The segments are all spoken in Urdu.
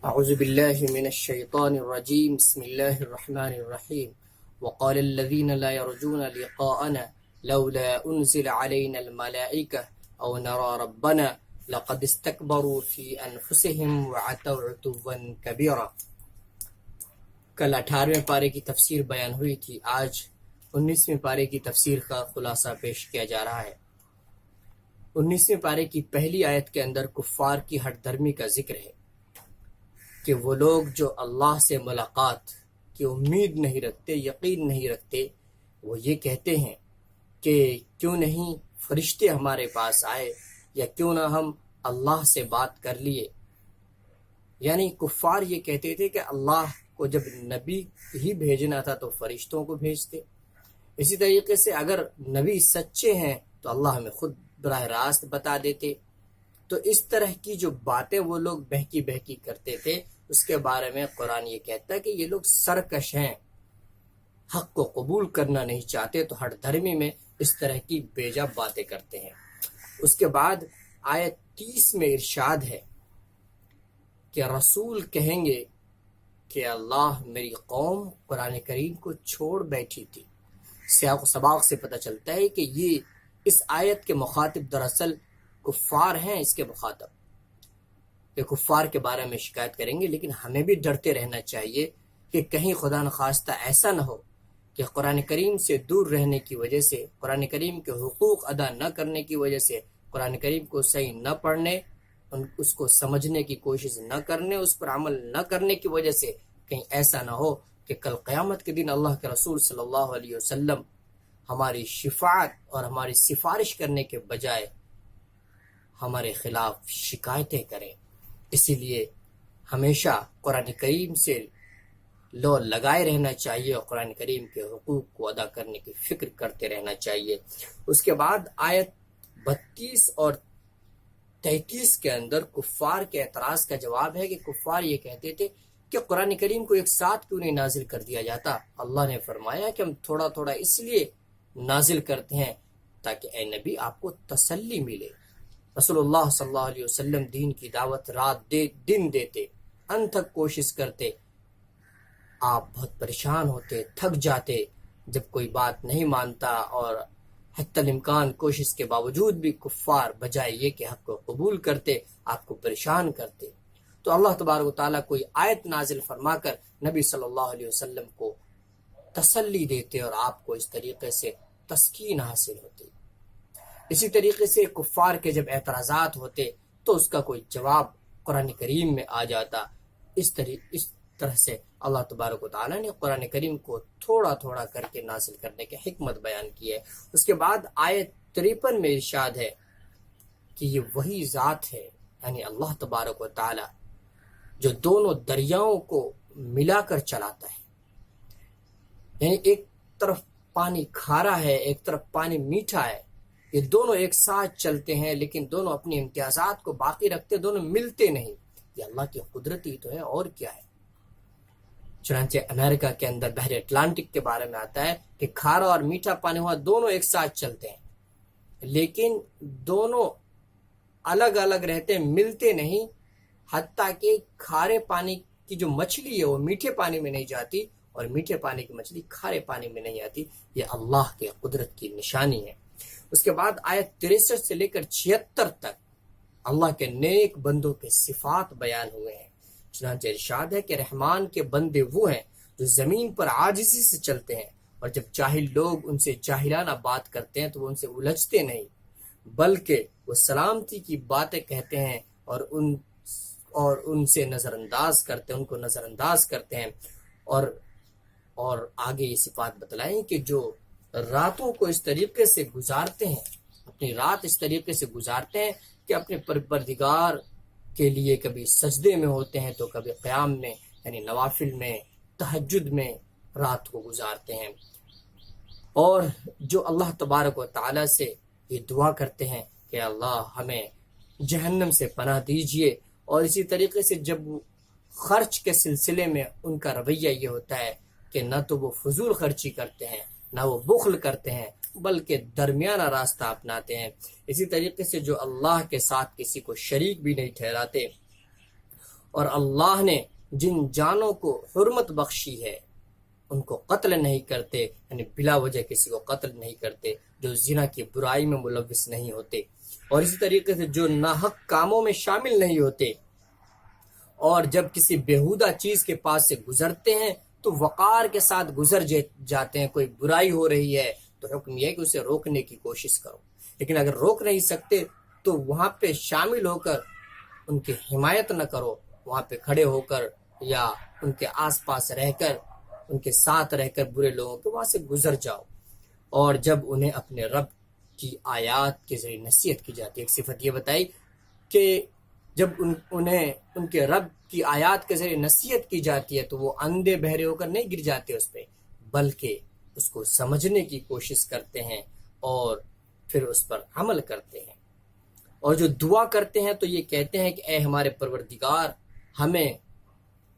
أعوذ بالله من الشيطان الرجيم بسم الله الرحمن الرحيم وقال الذين لا يرجون لقاءنا لولا أنزل علينا الملائكة أو نرى ربنا لقد استكبروا في أنفسهم وعتوا عتوا كبيرا۔ کل 18ویں پارے کی تفسیر بیان ہوئی تھی، آج 19ویں پارے کی تفسیر کا خلاصہ پیش کیا جا رہا ہے۔ 19ویں پارے کی پہلی آیت کے اندر کفار کی ہٹ دھرمی کا ذکر ہے کہ وہ لوگ جو اللہ سے ملاقات کی امید نہیں رکھتے، یقین نہیں رکھتے، وہ یہ کہتے ہیں کہ کیوں نہیں فرشتے ہمارے پاس آئے یا کیوں نہ ہم اللہ سے بات کر لیے۔ یعنی کفار یہ کہتے تھے کہ اللہ کو جب نبی ہی بھیجنا تھا تو فرشتوں کو بھیجتے، اسی طریقے سے اگر نبی سچے ہیں تو اللہ ہمیں خود براہ راست بتا دیتے۔ تو اس طرح کی جو باتیں وہ لوگ بہکی بہکی کرتے تھے، اس کے بارے میں قرآن یہ کہتا ہے کہ یہ لوگ سرکش ہیں، حق کو قبول کرنا نہیں چاہتے، تو ہٹ دھرمی میں اس طرح کی بیجا باتیں کرتے ہیں۔ اس کے بعد آیت 30 میں ارشاد ہے کہ رسول کہیں گے کہ اللہ میری قوم قرآن کریم کو چھوڑ بیٹھی تھی۔ سیاق و سباق سے پتہ چلتا ہے کہ یہ اس آیت کے مخاطب دراصل کفار ہیں۔ اس کے مخاطب کہ کفار کے بارے میں شکایت کریں گے، لیکن ہمیں بھی ڈرتے رہنا چاہیے کہ کہیں خدا نخواستہ ایسا نہ ہو کہ قرآن کریم سے دور رہنے کی وجہ سے، قرآن کریم کے حقوق ادا نہ کرنے کی وجہ سے، قرآن کریم کو صحیح نہ پڑھنے، اس کو سمجھنے کی کوشش نہ کرنے، اس پر عمل نہ کرنے کی وجہ سے کہیں ایسا نہ ہو کہ کل قیامت کے دن اللہ کے رسول صلی اللہ علیہ وسلم ہماری شفاعت اور ہماری سفارش کرنے کے بجائے ہمارے خلاف شکایتیں کریں۔ اسی لیے ہمیشہ قرآن کریم سے لو لگائے رہنا چاہیے اور قرآن کریم کے حقوق کو ادا کرنے کی فکر کرتے رہنا چاہیے۔ اس کے بعد آیت 32 اور 33 کے اندر کفار کے اعتراض کا جواب ہے کہ کفار یہ کہتے تھے کہ قرآن کریم کو ایک ساتھ کیوں نہیں نازل کر دیا جاتا۔ اللہ نے فرمایا کہ ہم تھوڑا تھوڑا اس لیے نازل کرتے ہیں تاکہ اے نبی آپ کو تسلی ملے۔ رسول اللہ صلی اللہ علیہ وسلم دین کی دعوت رات دن دیتے، انت تک کوشش کرتے، آپ بہت پریشان ہوتے، تھک جاتے جب کوئی بات نہیں مانتا، اور حتی الامکان کوشش کے باوجود بھی کفار بجائے یہ کہ حق کو قبول کرتے آپ کو پریشان کرتے۔ تو اللہ تبارک و تعالیٰ کوئی آیت نازل فرما کر نبی صلی اللہ علیہ وسلم کو تسلی دیتے اور آپ کو اس طریقے سے تسکین حاصل ہوتی۔ اسی طریقے سے کفار کے جب اعتراضات ہوتے تو اس کا کوئی جواب قرآن کریم میں آ جاتا۔ اس طرح سے اللہ تبارک و تعالیٰ نے قرآن کریم کو تھوڑا تھوڑا کر کے نازل کرنے کی حکمت بیان کی ہے۔ اس کے بعد آیت 53 میں ارشاد ہے کہ یہ وہی ذات ہے، یعنی اللہ تبارک و تعالیٰ جو دونوں دریاؤں کو ملا کر چلاتا ہے۔ یعنی ایک طرف پانی کھارا ہے، ایک طرف پانی میٹھا ہے، یہ دونوں ایک ساتھ چلتے ہیں لیکن دونوں اپنی امتیازات کو باقی رکھتے، دونوں ملتے نہیں۔ یہ اللہ کی قدرت ہی تو ہے، اور کیا ہے۔ چنانچہ امریکہ کے اندر بحر اٹلانٹک کے بارے میں آتا ہے کہ کھارا اور میٹھا پانی ہوا دونوں ایک ساتھ چلتے ہیں، لیکن دونوں الگ الگ رہتے، ملتے نہیں، حتیٰ کہ کھارے پانی کی جو مچھلی ہے وہ میٹھے پانی میں نہیں جاتی اور میٹھے پانی کی مچھلی کھارے پانی میں نہیں آتی۔ یہ اللہ کے قدرت کی نشانی ہے۔ اس کے بعد آیت 63 سے لے کر 76 تک اللہ کے نیک بندوں کے صفات بیان ہوئے ہیں۔ چنانچہ ارشاد ہے کہ رحمان کے بندے وہ ہیں جو زمین پر عاجزی سے چلتے ہیں، اور جب جاہل لوگ ان سے جاہلانہ بات کرتے ہیں تو وہ ان سے الجھتے نہیں، بلکہ وہ سلامتی کی باتیں کہتے ہیں اور ان سے نظر انداز کرتے ہیں، ان کو نظر انداز کرتے ہیں۔ اور آگے یہ صفات بتلائیں کہ جو راتوں کو اس طریقے سے گزارتے ہیں، اپنی رات اس طریقے سے گزارتے ہیں کہ اپنے پروردگار کے لیے کبھی سجدے میں ہوتے ہیں تو کبھی قیام میں، یعنی نوافل میں، تہجد میں رات کو گزارتے ہیں، اور جو اللہ تبارک و تعالیٰ سے یہ دعا کرتے ہیں کہ اللہ ہمیں جہنم سے پناہ دیجئے۔ اور اسی طریقے سے جب خرچ کے سلسلے میں ان کا رویہ یہ ہوتا ہے کہ نہ تو وہ فضول خرچی کرتے ہیں، نہ وہ بخل کرتے ہیں، بلکہ درمیانہ راستہ اپناتے ہیں۔ اسی طریقے سے جو اللہ کے ساتھ کسی کو شریک بھی نہیں ٹھہراتے اور اللہ نے جن جانوں کو حرمت بخشی ہے ان کو قتل نہیں کرتے، یعنی بلا وجہ کسی کو قتل نہیں کرتے، جو زنا کی برائی میں ملوث نہیں ہوتے، اور اسی طریقے سے جو ناحق کاموں میں شامل نہیں ہوتے، اور جب کسی بیہودہ چیز کے پاس سے گزرتے ہیں تو وقار کے ساتھ گزر جاتے ہیں۔ کوئی برائی ہو رہی ہے تو حکم یہ ہے کہ اسے روکنے کی کوشش کرو، لیکن اگر روک نہیں سکتے تو وہاں پہ شامل ہو کر ان کی حمایت نہ کرو، وہاں پہ کھڑے ہو کر یا ان کے آس پاس رہ کر، ان کے ساتھ رہ کر برے لوگوں کے وہاں سے گزر جاؤ۔ اور جب انہیں اپنے رب کی آیات کے ذریعے نصیحت کی جاتی ہے، ایک صفت یہ بتائی کہ جب انہیں ان کے رب کی آیات کے ذریعے نصیحت کی جاتی ہے تو وہ اندھے بہرے ہو کر نہیں گر جاتے اس پہ، بلکہ اس کو سمجھنے کی کوشش کرتے ہیں اور پھر اس پر عمل کرتے ہیں۔ اور جو دعا کرتے ہیں تو یہ کہتے ہیں کہ اے ہمارے پروردگار، ہمیں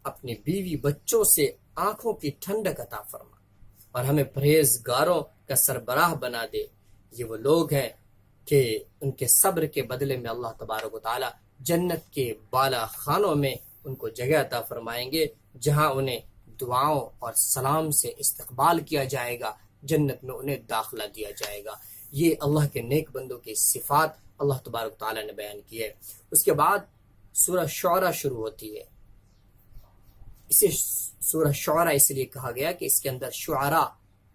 اپنے بیوی بچوں سے آنکھوں کی ٹھنڈک عطا فرما اور ہمیں پرہیزگاروں کا سربراہ بنا دے۔ یہ وہ لوگ ہیں کہ ان کے صبر کے بدلے میں اللہ تبارک و تعالی جنت کے بالا خانوں میں ان کو جگہ عطا فرمائیں گے، جہاں انہیں دعاؤں اور سلام سے استقبال کیا جائے گا، جنت میں انہیں داخلہ دیا جائے گا۔ یہ اللہ کے نیک بندوں کی صفات اللہ تبارک و تعالی نے بیان کی ہے۔ اس کے بعد سورہ شعراء شروع ہوتی ہے۔ اسے سورہ شعراء اس لیے کہا گیا کہ اس کے اندر شعراء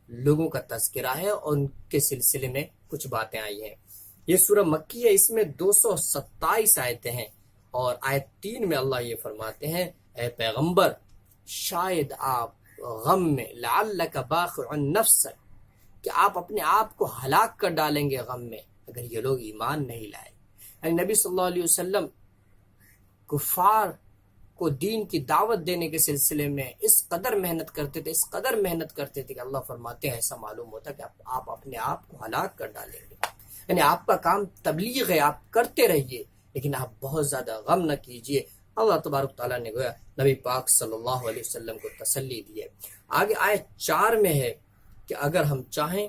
لوگوں کا تذکرہ ہے اور ان کے سلسلے میں کچھ باتیں آئی ہیں۔ یہ سورہ مکی ہے، اس میں 227 آیتیں ہیں، اور آیت 3 میں اللہ یہ فرماتے ہیں اے پیغمبر شاید آپ غم میں لعلک باخع نفسک، کہ آپ اپنے آپ کو ہلاک کر ڈالیں گے غم میں اگر یہ لوگ ایمان نہیں لائے۔ یعنی نبی صلی اللہ علیہ وسلم کفار کو دین کی دعوت دینے کے سلسلے میں اس قدر محنت کرتے تھے کہ اللہ فرماتے ہیں ایسا معلوم ہوتا کہ آپ اپنے آپ کو ہلاک کر ڈالیں گے۔ یعنی آپ کا کام تبلیغ ہے، آپ کرتے رہیے لیکن آپ بہت زیادہ غم نہ کیجئے۔ اللہ تبارک تعالیٰ نے گویا نبی پاک صلی اللہ علیہ وسلم کو تسلی دی ہے۔ آگے آیت 4 میں ہے کہ اگر ہم چاہیں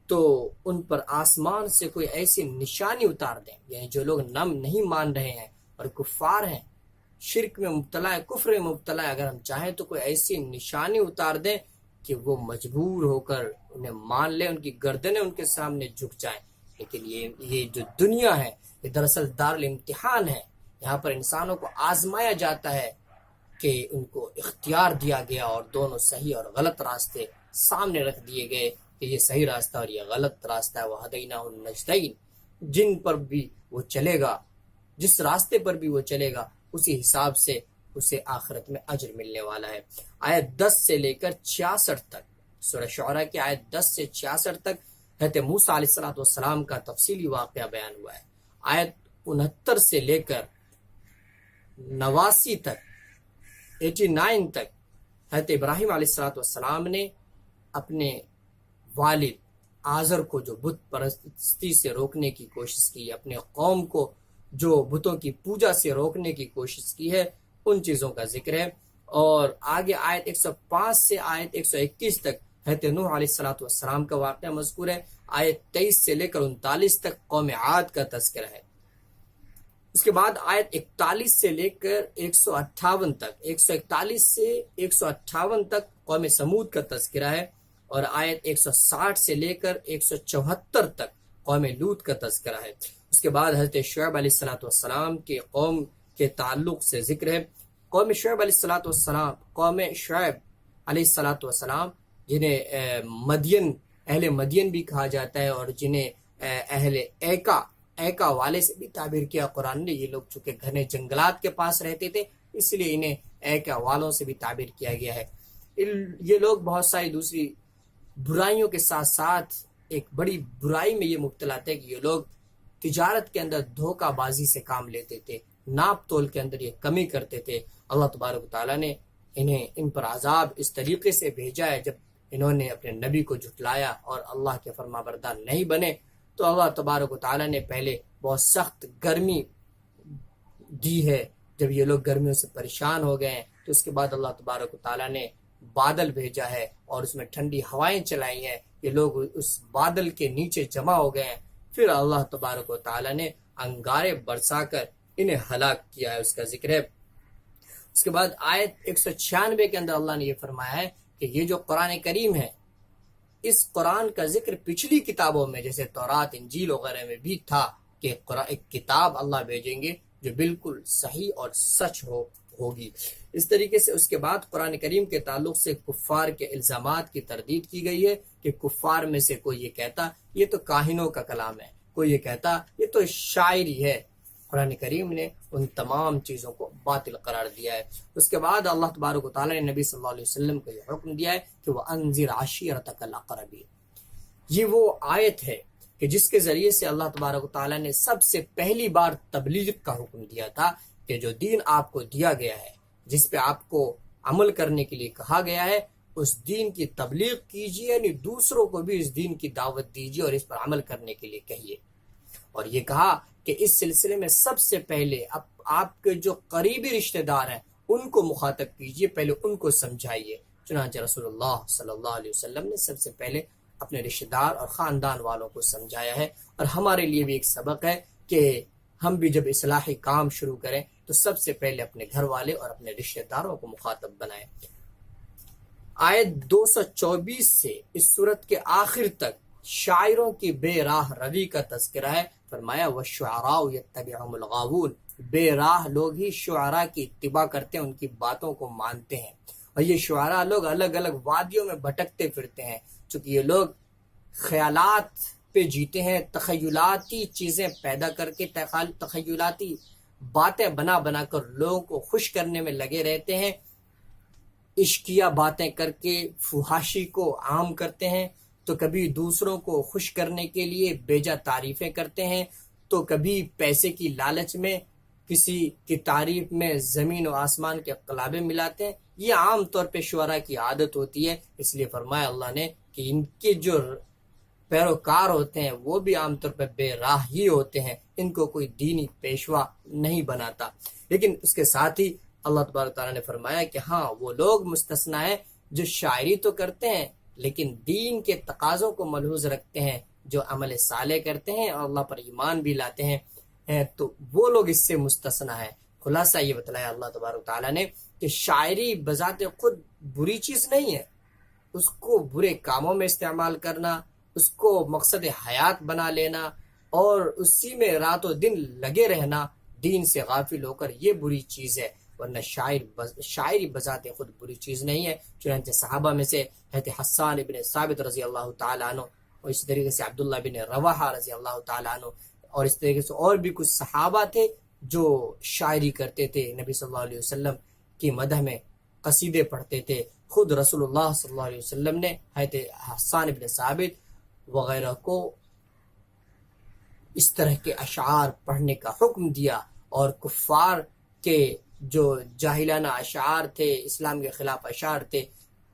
تو ان پر آسمان سے کوئی ایسی نشانی اتار دیں، یعنی جو لوگ نہیں مان رہے ہیں اور کفار ہیں، شرک میں مبتلا ہے، کفر میں مبتلا ہے، اگر ہم چاہیں تو کوئی ایسی نشانی اتار دیں کہ وہ مجبور ہو کر انہیں مان لیں، ان کی گردنیں ان کے سامنے جھک جائیں۔ لیکن یہ جو دنیا ہے یہ دراصل دار الامتحان ہے، یہاں پر انسانوں کو آزمایا جاتا ہے کہ ان کو اختیار دیا گیا اور دونوں صحیح اور غلط راستے سامنے رکھ دیے گئے کہ یہ صحیح راستہ اور یہ غلط راستہ ہے۔ وَهَدَيْنَاهُ النَّجْدَيْنِ، جن پر بھی وہ چلے گا، جس راستے پر بھی وہ چلے گا اسی حساب سے اسے آخرت میں اجر ملنے والا ہے۔ آیت 10 سے لے کر 66 تک، سورہ شعراء کی آیت 10 سے 66 تک حضرت موسیٰ علیہ السلام کا تفصیلی واقعہ بیان ہوا ہے۔ آیت 69 سے لے کر 89 تک 89 تک حضرت ابراہیم علیہ السلام نے اپنے والد آزر کو جو بت پرستی سے روکنے کی کوشش کی، اپنے قوم کو جو بتوں کی پوجا سے روکنے کی کوشش کی ہے، ان چیزوں کا ذکر ہے۔ اور آگے آیت 105 سے آیت 121 تک حضرت نوح علیہ السلام کا واقعہ مذکور ہے۔ آیت 23 سے لے کر 39 تک قوم عاد کا تذکرہ ہے۔ اس کے بعد آیت 41 سے لے کر 158 تک، 141 سے 158 تک قوم سمود کا تذکرہ ہے، اور آیت 160 سے لے کر 174 تک قوم لوط کا تذکرہ ہے۔ اس کے بعد حضرت شعیب علیہ السلام کے قوم کے تعلق سے ذکر ہے۔ قوم شعیب علیہ السلام جنہیں اہل مدین بھی کہا جاتا ہے، اور جنہیں اہل ایکا والے سے بھی تعبیر کیا قرآن نے۔ یہ لوگ چونکہ گھنے جنگلات کے پاس رہتے تھے اس لیے انہیں ایکا والوں سے بھی تعبیر کیا گیا ہے۔ یہ لوگ بہت ساری دوسری برائیوں کے ساتھ ساتھ ایک بڑی برائی میں یہ مبتلا تھے کہ یہ لوگ تجارت کے اندر دھوکہ بازی سے کام لیتے تھے، ناپ تول کے اندر یہ کمی کرتے تھے۔ اللہ تبارک و تعالیٰ نے ان پر عذاب اس طریقے سے بھیجا ہے، جب انہوں نے اپنے نبی کو جھٹلایا اور اللہ کے فرما بردار نہیں بنے تو اللہ تبارک و تعالیٰ نے پہلے بہت سخت گرمی دی ہے۔ جب یہ لوگ گرمیوں سے پریشان ہو گئے ہیں تو اس کے بعد اللہ تبارک و تعالیٰ نے بادل بھیجا ہے اور اس میں ٹھنڈی ہوائیں چلائی ہیں، یہ لوگ اس بادل کے نیچے جمع ہو گئے ہیں، پھر اللہ تبارک و تعالیٰ نے انگارے برسا کر انہیں ہلاک کیا ہے، اس کا ذکر ہے۔ اس کے بعد آیت 196 کے اندر اللہ نے یہ فرمایا ہے کہ یہ جو قرآن کریم ہے، اس قرآن کا ذکر پچھلی کتابوں میں جیسے تورات، انجیل وغیرہ میں بھی تھا کہ ایک کتاب اللہ بھیجیں گے جو بالکل صحیح اور سچ ہوگی۔ اس طریقے سے اس کے بعد قرآن کریم کے تعلق سے کفار کے الزامات کی تردید کی گئی ہے کہ کفار میں سے کوئی یہ کہتا یہ تو کاہنوں کا کلام ہے، کوئی یہ کہتا یہ تو شاعری ہے۔ قرآن کریم نے ان تمام چیزوں کو باطل قرار دیا ہے۔ اس کے بعد اللہ تبارک و تعالیٰ نے نبی صلی اللہ علیہ وسلم کو یہ حکم دیا ہے کہ وہ انذر عشیرتک الاقربین۔ یہ وہ آیت ہے کہ جس کے ذریعے سے اللہ تبارک و تعالیٰ نے سب سے پہلی بار تبلیغ کا حکم دیا تھا کہ جو دین آپ کو دیا گیا ہے، جس پہ آپ کو عمل کرنے کے لیے کہا گیا ہے، اس دین کی تبلیغ کیجیے، یعنی دوسروں کو بھی اس دین کی دعوت دیجیے اور اس پر عمل کرنے کے لیے کہیے۔ اور یہ کہا کہ اس سلسلے میں سب سے پہلے آپ کے جو قریبی رشتہ دار ہیں ان کو مخاطب کیجیے، پہلے ان کو سمجھائیے۔ چنانچہ رسول اللہ صلی اللہ علیہ وسلم نے سب سے پہلے اپنے رشتہ دار اور خاندان والوں کو سمجھایا ہے، اور ہمارے لیے بھی ایک سبق ہے کہ ہم بھی جب اصلاحی کام شروع کریں تو سب سے پہلے اپنے گھر والے اور اپنے رشتہ داروں کو مخاطب بنائیں۔ آیت 224 سے اس سورت کے آخر تک شاعروں کی بے راہ روی کا تذکرہ ہے۔ فرمایا وَالشُّعَرَاءُ يَتَّبِعُهُمُ الْغَاوُونَ، بے راہ لوگ ہی شعراء کی اتباع کرتے ہیں، ان کی باتوں کو مانتے ہیں۔ اور یہ شعراء لوگ الگ الگ وادیوں میں بھٹکتے پھرتے ہیں، چونکہ یہ لوگ خیالات پہ جیتے ہیں، تخیلاتی چیزیں پیدا کر کے تخیلاتی باتیں بنا بنا کر لوگوں کو خوش کرنے میں لگے رہتے ہیں، عشقیہ باتیں کر کے فحاشی کو عام کرتے ہیں، تو کبھی دوسروں کو خوش کرنے کے لیے بیجا تعریفیں کرتے ہیں، تو کبھی پیسے کی لالچ میں کسی کی تعریف میں زمین و آسمان کے قلابے ملاتے ہیں۔ یہ عام طور پہ شعراء کی عادت ہوتی ہے، اس لیے فرمایا اللہ نے کہ ان کے جو پیروکار ہوتے ہیں وہ بھی عام طور پر بے راہ ہی ہوتے ہیں، ان کو کوئی دینی پیشوا نہیں بناتا۔ لیکن اس کے ساتھ ہی اللہ تبارک تعالیٰ نے فرمایا کہ ہاں وہ لوگ مستثنیٰ ہیں جو شاعری تو کرتے ہیں لیکن دین کے تقاضوں کو ملحوظ رکھتے ہیں، جو عمل صالح کرتے ہیں اور اللہ پر ایمان بھی لاتے ہیں، تو وہ لوگ اس سے مستثنیٰ ہیں۔ خلاصہ یہ بتلایا اللہ تبارک تعالیٰ نے کہ شاعری بذات خود بری چیز نہیں ہے، اس کو برے کاموں میں استعمال کرنا، اس کو مقصد حیات بنا لینا اور اسی میں رات و دن لگے رہنا دین سے غافل ہو کر یہ بری چیز ہے، ورنہ شاعری بذات خود بری چیز نہیں ہے۔ چنانچہ صحابہ میں سے حضرت حسان ابن ثابت رضی اللہ تعالیٰ عنہ، اور اس طریقے سے عبداللہ بن رواحہ رضی اللہ تعالیٰ عنہ، اور اس طریقے سے اور بھی کچھ صحابہ تھے جو شاعری کرتے تھے، نبی صلی اللہ علیہ وسلم کی مدح میں قصیدے پڑھتے تھے۔ خود رسول اللہ صلی اللہ علیہ وسلم نے حضرت حسان ابن ثابت وغیرہ کو اس طرح کے اشعار پڑھنے کا حکم دیا، اور کفار کے جو جاہلانہ اشعار تھے، اسلام کے خلاف اشعار تھے،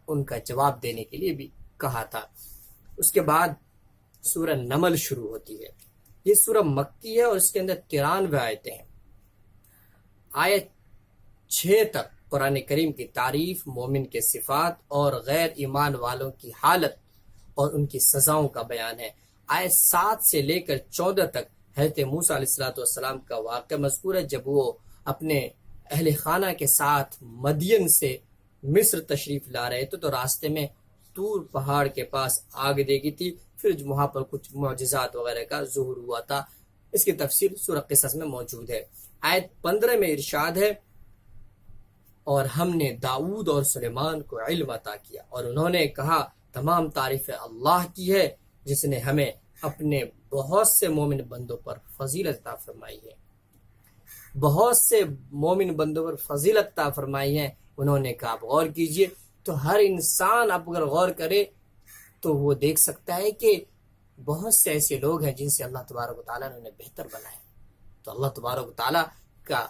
ان کا جواب دینے کے لیے بھی کہا تھا۔ اس کے بعد سورہ نمل شروع ہوتی ہے۔ یہ سورہ مکی ہے اور اس کے اندر 93 آیتیں ہیں۔ آیت 6 تک قرآن کریم کی تعریف، مومن کے صفات اور غیر ایمان والوں کی حالت اور ان کی سزاؤں کا بیان ہے۔ آیت 7 سے لے کر 14 تک حضرت موسیٰ علیہ السلام کا واقعہ مذکور ہے، جب وہ اپنے اہل خانہ کے ساتھ مدین سے مصر تشریف لا رہے تھے تو راستے میں طور پہاڑ کے پاس آگ دیکھی تھی، پھر وہاں پر کچھ معجزات وغیرہ کا ظہور ہوا تھا۔ اس کی تفصیل سورہ قصص میں موجود ہے۔ آیت 15 میں ارشاد ہے، اور ہم نے داؤد اور سلیمان کو علم عطا کیا اور انہوں نے کہا تمام تعریفیں اللہ کی ہے جس نے ہمیں اپنے بہت سے مومن بندوں پر فضیلت عطا فرمائی ہے۔ بہت سے مومن بندوں پر فضیلت عطا فرمائی ہے۔ انہوں نے کہا آپ غور کیجئے، تو ہر انسان اب اگر غور کرے تو وہ دیکھ سکتا ہے کہ بہت سے ایسے لوگ ہیں جن سے اللہ تبارک و تعالیٰ نے انہیں بہتر بنایا۔ تو اللہ تبارک و تعالیٰ کا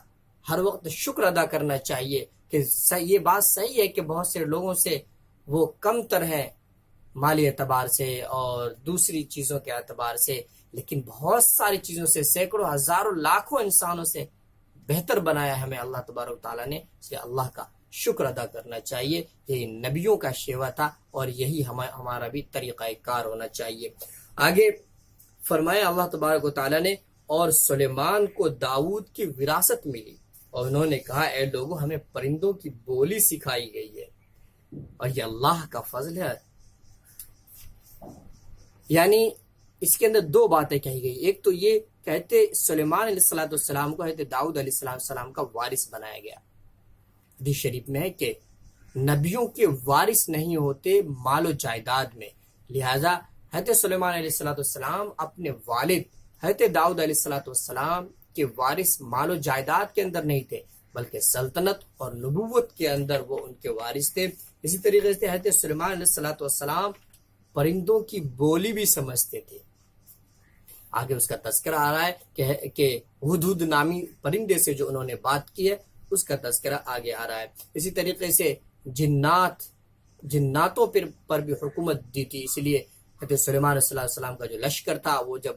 ہر وقت شکر ادا کرنا چاہیے کہ یہ بات صحیح ہے کہ بہت سے لوگوں سے وہ کم تر ہیں مالی اعتبار سے اور دوسری چیزوں کے اعتبار سے، لیکن بہت ساری چیزوں سے، سینکڑوں ہزاروں لاکھوں انسانوں سے بہتر بنایا ہمیں اللہ تبارک و تعالیٰ نے، اس لیے اللہ کا شکر ادا کرنا چاہیے۔ یہ نبیوں کا شیوا تھا اور یہی ہمارا بھی طریقہ کار ہونا چاہیے۔ آگے فرمایا اللہ تبارک و تعالیٰ نے، اور سلیمان کو داؤد کی وراثت ملی اور انہوں نے کہا اے لوگوں ہمیں پرندوں کی بولی سکھائی گئی ہے اور یہ اللہ کا فضل ہے. یعنی اس کے اندر دو باتیں کہی گئی. ایک تو یہ کہتے سلیمان علیہ السلام کو حضرت داؤد علیہ السلام کا وارث بنایا گیا. حدیث شریف میں ہے کہ نبیوں کے وارث نہیں ہوتے مال و جائیداد میں، لہذا حضرت سلیمان علیہ السلام اپنے والد حضرت داؤد علیہ السلام کے وارث مال و جائیداد کے اندر نہیں تھے، بلکہ سلطنت اور نبوت کے اندر وہ ان کے وارث تھے. اسی طریقے سے حضرت سلیمان علیہ السلام پرندوں کی بولی بھی سمجھتے تھے. آگے اس کا تذکرہ آ رہا ہے کہ ہدہد نامی پرندے سے جو انہوں نے بات کی ہے اس کا تذکرہ آگے آ رہا ہے. اسی طریقے سے جناتوں پر بھی حکومت دی تھی، اس لیے حضرت سلیمان علیہ السلام کا جو لشکر تھا وہ جب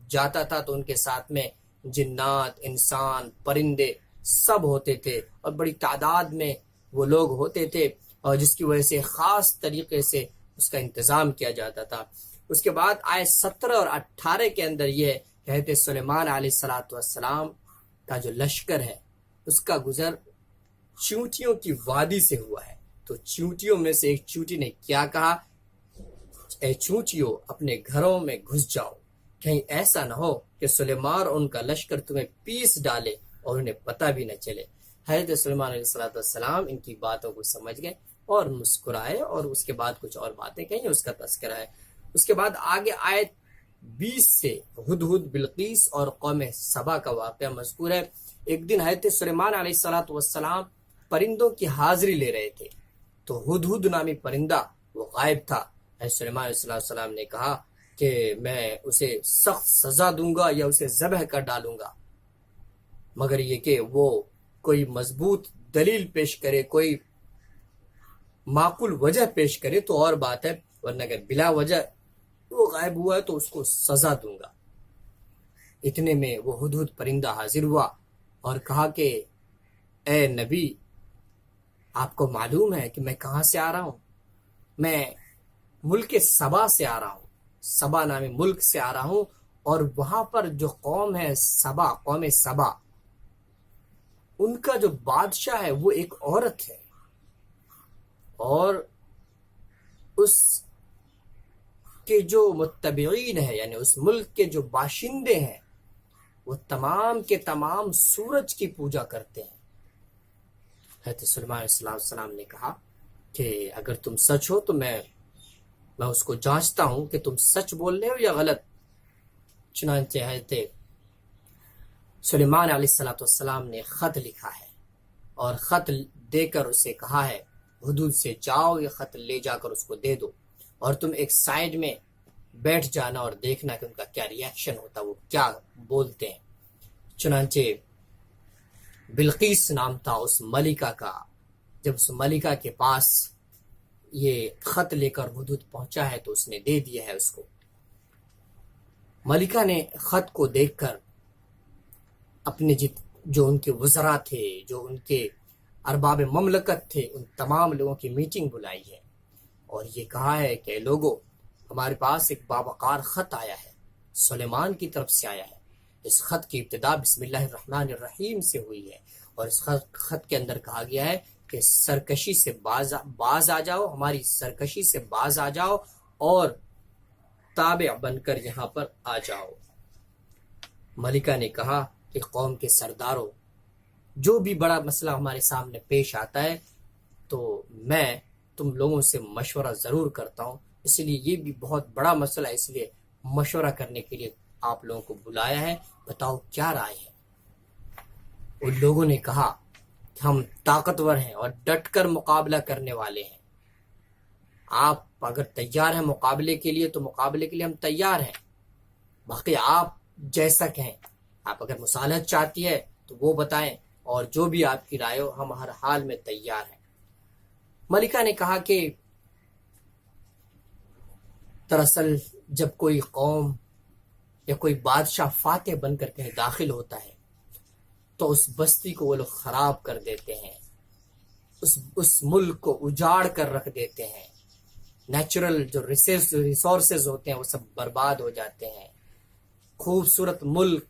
جاتا تھا تو ان کے ساتھ میں جنات، انسان، پرندے سب ہوتے تھے اور بڑی تعداد میں وہ لوگ ہوتے تھے، اور جس کی وجہ سے خاص طریقے سے اس کا انتظام کیا جاتا تھا. اس کے بعد آئے 17 اور 18 کے اندر یہ کہ حضرت سلیمان علیہ السلام کا جو لشکر ہے اس کا گزر چیونٹیوں کی وادی سے ہوا ہے. تو چیونٹیوں میں سے ایک چیونٹی نے کیا کہا، اے چیونٹیوں اپنے گھروں میں گھس جاؤ، کہیں ایسا نہ ہو کہ سلیمان اور ان کا لشکر تمہیں پیس ڈالے اور انہیں پتہ بھی نہ چلے. حضرت سلیمان علیہ السلام ان کی باتوں کو سمجھ گئے اور مسکرائے، اور اس کے بعد کچھ اور باتیں کہیں اس کا تذکرہ ہے. اس کے بعد آگے آیت 20 سے ہدہد، بلقیس اور قوم سبا کا واقعہ مذکور ہے. ایک دن حضرت سلیمان علیہ السلام پرندوں کی حاضری لے رہے تھے تو ہدہد نامی پرندہ وہ غائب تھا. حضرت سلیمان علیہ السلام نے کہا کہ میں اسے سخت سزا دوں گا یا اسے ذبح کر ڈالوں گا، مگر یہ کہ وہ کوئی مضبوط دلیل پیش کرے، کوئی معقول وجہ پیش کرے تو اور بات ہے، ورنہ اگر بلا وجہ وہ غائب ہوا ہے تو اس کو سزا دوں گا. اتنے میں وہ ہدہد پرندہ حاضر ہوا اور کہا کہ اے نبی آپ کو معلوم ہے کہ میں کہاں سے آ رہا ہوں؟ میں ملک سبا سے آ رہا ہوں، سبا نامی ملک سے آ رہا ہوں، اور وہاں پر جو قوم ہے سبا، قوم سبا، ان کا جو بادشاہ ہے وہ ایک عورت ہے، اور اس کے جو متبعین ہیں یعنی اس ملک کے جو باشندے ہیں وہ تمام کے تمام سورج کی پوجا کرتے ہیں. حضرت سلیمان علیہ السلام نے کہا کہ اگر تم سچ ہو تو میں اس کو جانچتا ہوں کہ تم سچ بول رہے ہو یا غلط. چنانچہ حضرت سلیمان علیہ السلام نے خط لکھا ہے اور خط دے کر اسے کہا ہے ہدہد سے جاؤ یہ خط لے جا کر اس کو دے دو، اور تم ایک سائیڈ میں بیٹھ جانا اور دیکھنا کہ ان کا کیا ریاکشن ہوتا، وہ کیا بولتے ہیں. چنانچہ بلقیس نام تھا اس ملکہ کا. جب اس ملکہ کے پاس یہ خط لے کر ہدہد پہنچا ہے تو اس نے دے دیا ہے اس کو. ملکہ نے خط کو دیکھ کر اپنے جو ان کے وزراء تھے، جو ان کے ارباب مملکت تھے، ان تمام لوگوں کی میٹنگ بلائی ہے اور یہ کہا ہے کہ لوگوں ہمارے پاس ایک باوقار خط آیا ہے، سلیمان کی طرف سے آیا ہے. اس خط کی ابتدا بسم اللہ الرحمن الرحیم سے ہوئی ہے، اور اس خط کے اندر کہا گیا ہے کہ سرکشی سے باز آ جاؤ، ہماری سرکشی سے باز آ جاؤ اور تابع بن کر یہاں پر آ جاؤ. ملکہ نے کہا کہ قوم کے سرداروں، جو بھی بڑا مسئلہ ہمارے سامنے پیش آتا ہے تو میں تم لوگوں سے مشورہ ضرور کرتا ہوں، اس لیے یہ بھی بہت بڑا مسئلہ ہے، اس لیے مشورہ کرنے کے لیے آپ لوگوں کو بلایا ہے، بتاؤ کیا رائے ہے. ان لوگوں نے کہا کہ ہم طاقتور ہیں اور ڈٹ کر مقابلہ کرنے والے ہیں، آپ اگر تیار ہیں مقابلے کے لیے تو مقابلے کے لیے ہم تیار ہیں، باقی آپ جیسا کہیں، آپ اگر مصالحت چاہتی ہے تو وہ بتائیں، اور جو بھی آپ کی رائے ہو ہم ہر حال میں تیار ہیں. ملکہ نے کہا کہ دراصل جب کوئی قوم یا کوئی بادشاہ فاتح بن کر کہیں داخل ہوتا ہے تو اس بستی کو وہ لوگ خراب کر دیتے ہیں، اس ملک کو اجاڑ کر رکھ دیتے ہیں، نیچرل جو ریسورسز ہوتے ہیں وہ سب برباد ہو جاتے ہیں، خوبصورت ملک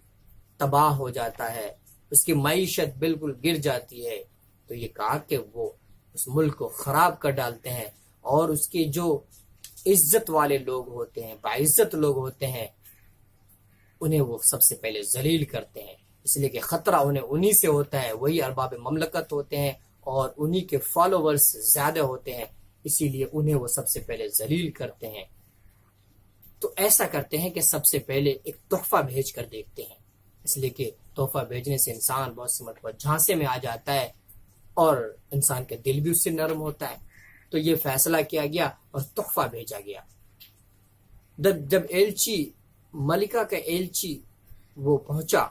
تباہ ہو جاتا ہے، اس کی معیشت بالکل گر جاتی ہے، تو یہ کہا کہ وہ اس ملک کو خراب کر ڈالتے ہیں، اور اس کے جو عزت والے لوگ ہوتے ہیں، باعزت لوگ ہوتے ہیں، انہیں وہ سب سے پہلے ذلیل کرتے ہیں، اس لیے کہ خطرہ انہی سے ہوتا ہے، وہی ارباب مملکت ہوتے ہیں اور انہی کے فالوورز زیادہ ہوتے ہیں، اسی لیے انہیں وہ سب سے پہلے ذلیل کرتے ہیں۔ تو ایسا کرتے ہیں کہ سب سے پہلے ایک تحفہ بھیج کر دیکھتے ہیں، اس لیے کہ تحفہ بھیجنے سے انسان بہت سی مرتبہ جھانسے میں آ جاتا ہے اور انسان کا دل بھی اس سے نرم ہوتا ہے۔ تو یہ فیصلہ کیا گیا اور تحفہ بھیجا گیا۔ جب ایلچی، ملکہ کا ایلچی وہ پہنچا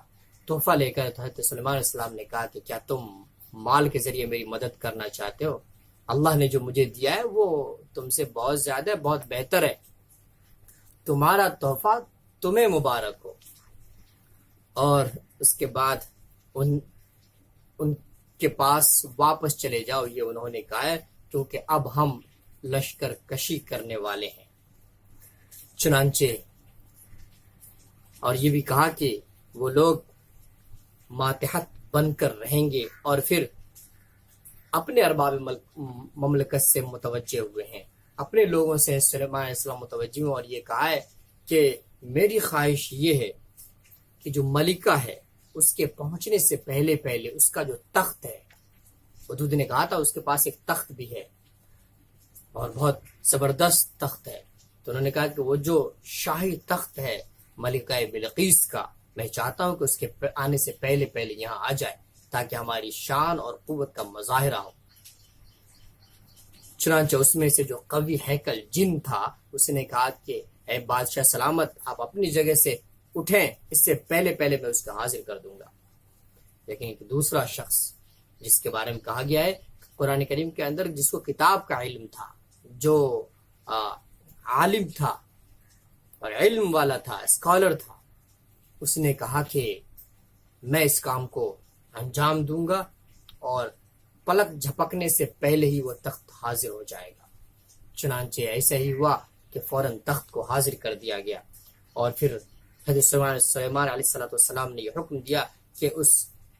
تحفہ لے کر، تو حضرت سلیمان علیہ السلام نے کہا کہ کیا تم مال کے ذریعے میری مدد کرنا چاہتے ہو؟ اللہ نے جو مجھے دیا ہے وہ تم سے بہت زیادہ، بہت بہتر ہے، تمہارا تحفہ تمہیں مبارک ہو۔ اور اس کے بعد ان کے پاس واپس چلے جاؤ، یہ انہوں نے کہا ہے، کیونکہ اب ہم لشکر کشی کرنے والے ہیں۔ چنانچہ اور یہ بھی کہا کہ وہ لوگ ماتحت بن کر رہیں گے، اور پھر اپنے ارباب مملکت سے متوجہ ہوئے ہیں، اپنے لوگوں سے سلیمان علیہ السلام متوجہ ہوئے، اور یہ کہا ہے کہ میری خواہش یہ ہے کہ جو ملکہ ہے اس کے پہنچنے سے پہلے پہلے اس کا جو تخت ہے، ودود نے کہا تھا اس کے پاس ایک تخت بھی ہے اور بہت زبردست تخت ہے، تو انہوں نے کہا کہ وہ جو شاہی تخت ہے ملکہ بلقیس کا، میں چاہتا ہوں کہ اس کے آنے سے پہلے پہلے یہاں آ جائے تاکہ ہماری شان اور قوت کا مظاہرہ ہو۔ چنانچہ اس میں سے جو قوی ہیکل جن تھا، اس نے کہا کہ اے بادشاہ سلامت، آپ اپنی جگہ سے اٹھیں، اس سے پہلے پہلے میں اس کو حاضر کر دوں گا۔ لیکن ایک دوسرا شخص جس کے بارے میں کہا گیا ہے قرآن کریم کے اندر، جس کو کتاب کا علم تھا، جو عالم تھا اور علم والا تھا، اسکالر تھا، اس نے کہا کہ میں اس کام کو انجام دوں گا اور پلک جھپکنے سے پہلے ہی وہ تخت حاضر ہو جائے گا۔ چنانچہ ایسا ہی ہوا کہ فوراً تخت کو حاضر کر دیا گیا، اور پھر حضرت سلیمان علیہ السلام نے یہ حکم دیا کہ اس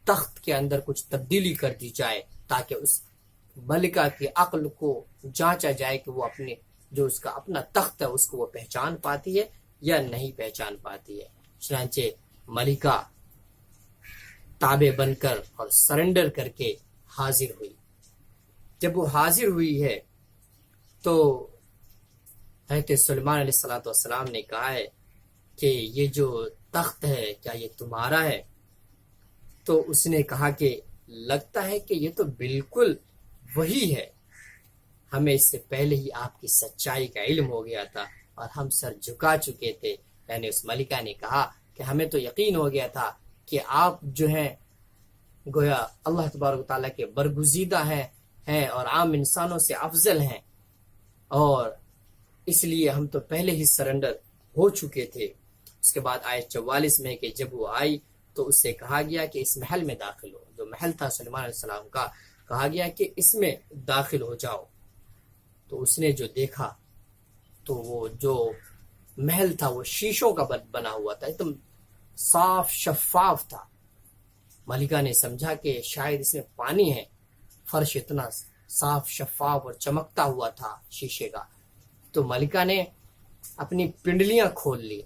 تخت کے اندر کچھ تبدیلی کر دی جائے تاکہ اس ملکہ کی عقل کو جانچا جائے کہ وہ اپنے جو اس کا اپنا تخت ہے اس کو وہ پہچان پاتی ہے یا نہیں پہچان پاتی ہے۔ چنانچہ ملکہ تابع بن کر اور سرنڈر کر کے حاضر ہوئی۔ جب وہ حاضر ہوئی ہے تو حضرت سلیمان علیہ السلام نے کہا ہے کہ یہ جو تخت ہے کیا یہ تمہارا ہے؟ تو اس نے کہا کہ لگتا ہے کہ یہ تو بالکل وہی ہے، ہمیں اس سے پہلے ہی آپ کی سچائی کا علم ہو گیا تھا اور ہم سر جھکا چکے تھے۔ یعنی اس ملکہ نے کہا کہ ہمیں تو یقین ہو گیا تھا کہ آپ جو ہیں گویا اللہ تبارک و تعالیٰ کے برگزیدہ ہیں اور عام انسانوں سے افضل ہیں، اور اس لیے ہم تو پہلے ہی سرنڈر ہو چکے تھے۔ اس کے بعد آیت 44 میں کہ جب وہ آئی تو اس سے کہا گیا کہ اس محل میں داخل ہو، جو محل تھا سلیمان علیہ السلام کا، کہا گیا کہ اس میں داخل ہو جاؤ۔ تو اس نے جو دیکھا تو وہ جو محل تھا وہ شیشوں کا بنا ہوا تھا، ایک دم صاف شفاف تھا۔ ملکہ نے سمجھا کہ شاید اس میں پانی ہے، فرش اتنا صاف شفاف اور چمکتا ہوا تھا شیشے کا۔ تو ملکہ نے اپنی پنڈلیاں کھول لی،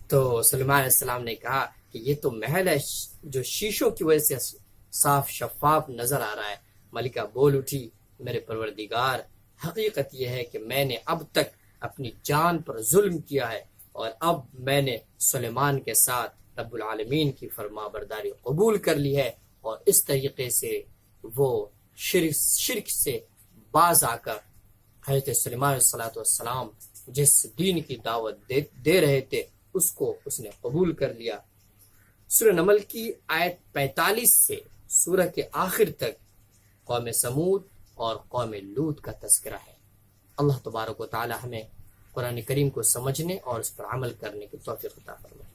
تو سلیمان علیہ السلام نے کہا کہ یہ تو محل ہے جو شیشوں کی وجہ سے صاف شفاف نظر آ رہا ہے۔ ملکہ بول اٹھی، میرے پروردگار، حقیقت یہ ہے کہ میں نے اب تک اپنی جان پر ظلم کیا ہے، اور اب میں نے سلیمان کے ساتھ رب العالمین کی فرما برداری قبول کر لی ہے، اور اس طریقے سے وہ شرک سے باز آ کر حضرت سلیمان علیہ السلام جس دین کی دعوت دے رہے تھے اس نے قبول کر لیا۔ سورہ نمل کی آیت 45 سے سورہ کے آخر تک قوم سمود اور قوم لوط کا تذکرہ ہے۔ اللہ تبارک و تعالی ہمیں قرآن کریم کو سمجھنے اور اس پر عمل کرنے کی توفیق عطا فرمائے۔